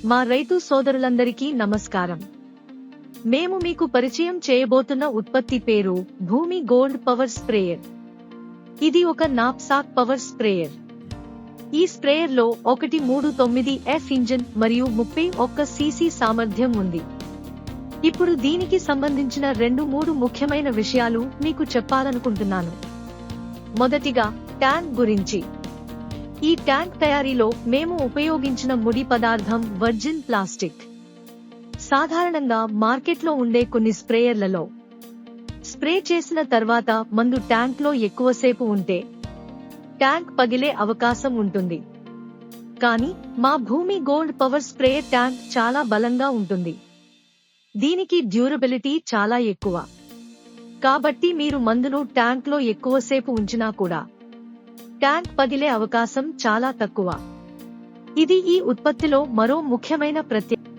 మా రైతు సోదరులందరికీ నమస్కారం. మేము మీకు పరిచయం చేయబోతున్న ఉత్పత్తి పేరు భూమి గోల్డ్ పవర్ స్ప్రేయర్. ఇది ఒక నాప్సాక్ పవర్ స్ప్రేయర్. ఈ స్ప్రేయర్లో 139F ఇంజిన్ మరియు 31 cc సామర్థ్యం ఉంది. ఇప్పుడు దీనికి సంబంధించిన 2-3 ముఖ్యమైన విషయాలు మీకు చెప్పాలనుకుంటున్నాను. మొదటిగా ట్యాంక్ గురించి. ఈ ట్యాంక్ తయారీలో మేము ఉపయోగించిన ముడి పదార్థం వర్జిన్ ప్లాస్టిక్. సాధారణంగా మార్కెట్లో ఉండే కొన్ని స్ప్రేయర్లలో స్ప్రే చేసిన తర్వాత మందు ట్యాంక్లో ఎక్కువసేపు ఉంటే ట్యాంక్ పగిలే అవకాశం ఉంటుంది. కానీ మా భూమి గోల్డ్ పవర్ స్ప్రేయర్ ట్యాంక్ చాలా బలంగా ఉంటుంది. దీనికి డ్యూరబిలిటీ చాలా ఎక్కువ. కాబట్టి మీరు మందును ట్యాంక్లో ఎక్కువసేపు ఉంచినా కూడా ట్యాంక్ పగిలే అవకాశం చాలా తక్కువ. ఇది ఈ ఉత్పత్తిలో మరో ముఖ్యమైన ప్రత్యేకత.